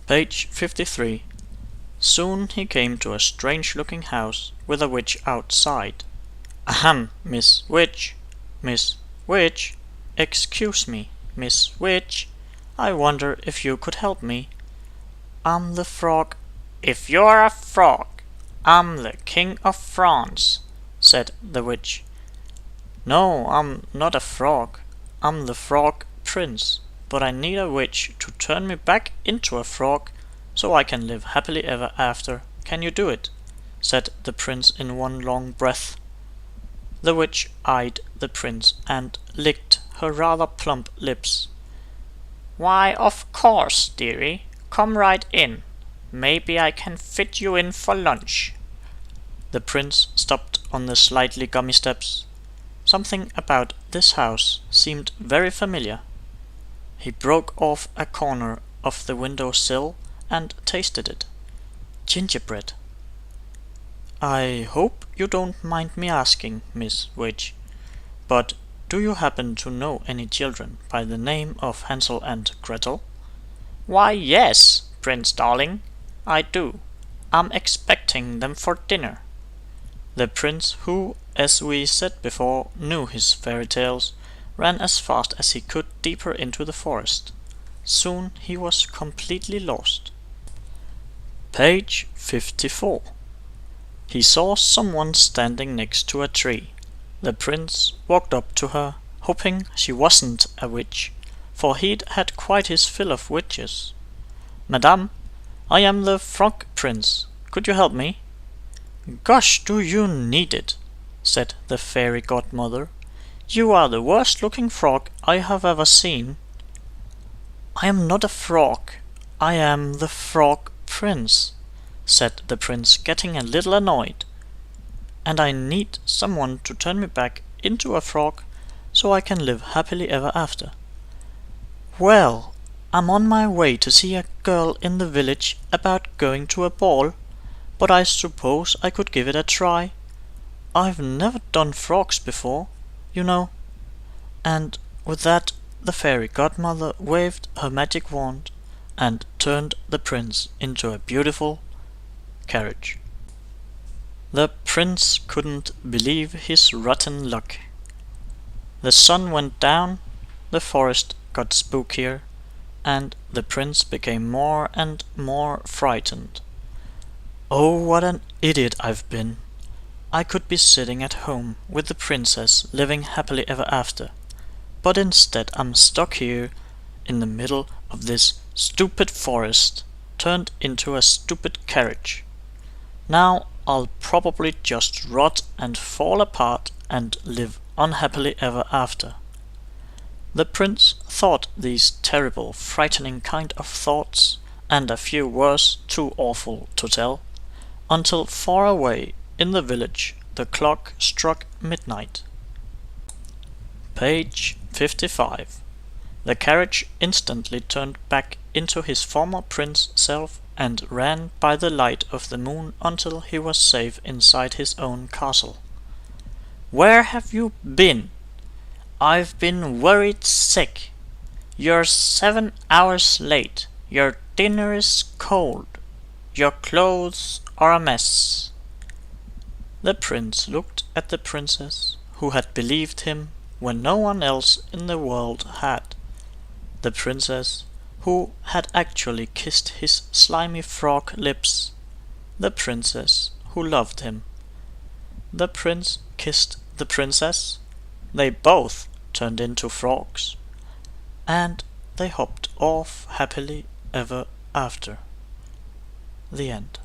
Page 53. Soon he came to a strange-looking house with a witch outside. "Ahem, Miss Witch! Miss Witch! Excuse me, Miss Witch! I wonder if you could help me. I'm the frog." "If you're a frog, I'm the King of France," said the witch. "No, I'm not a frog. I'm the Frog Prince, but I need a witch to turn me back into a frog so I can live happily ever after. Can you do it?" said the prince in one long breath. The witch eyed the prince and licked her rather plump lips. "Why, of course, dearie. Come right in. Maybe I can fit you in for lunch." The prince stopped on the slightly gummy steps. Something about this house seemed very familiar. He broke off a corner of the window sill and tasted it. Gingerbread. "I hope you don't mind me asking, Miss Witch, but do you happen to know any children by the name of Hansel and Gretel?" "Why, yes, Prince darling, I do. I'm expecting them for dinner." The prince, who, as we said before, knew his fairy tales, ran as fast as he could deeper into the forest. Soon he was completely lost. Page 54. He saw someone standing next to a tree. The prince walked up to her, hoping she wasn't a witch, for he'd had quite his fill of witches. "Madame, I am the Frog Prince. Could you help me?" "Gosh, do you need it?" said the fairy godmother. "You are the worst-looking frog I have ever seen." "I am not a frog. I am the Frog Prince," said the prince, getting a little annoyed. "And I need someone to turn me back into a frog so I can live happily ever after." "Well, I'm on my way to see a girl in the village about going to a ball, but I suppose I could give it a try. I've never done frogs before, you know." And with that the fairy godmother waved her magic wand and turned the prince into a beautiful carriage. The prince couldn't believe his rotten luck. The sun went down, the forest got spookier, and the prince became more and more frightened. "Oh, what an idiot I've been! I could be sitting at home with the princess living happily ever after, but instead I'm stuck here in the middle of this stupid forest, turned into a stupid carriage. Now I'll probably just rot and fall apart and live unhappily ever after." The prince thought these terrible, frightening kind of thoughts, and a few worse too awful to tell, until far away in the village the clock struck midnight. Page 55. The carriage instantly turned back into his former prince self and ran by the light of the moon until he was safe inside his own castle. "Where have you been? I've been worried sick. You're 7 hours late. Your dinner is cold. Your clothes are a mess." The prince looked at the princess, who had believed him when no one else in the world had. The princess, who had actually kissed his slimy frog lips. The princess, who loved him. The prince kissed the princess. They both turned into frogs. And they hopped off happily ever after. The end.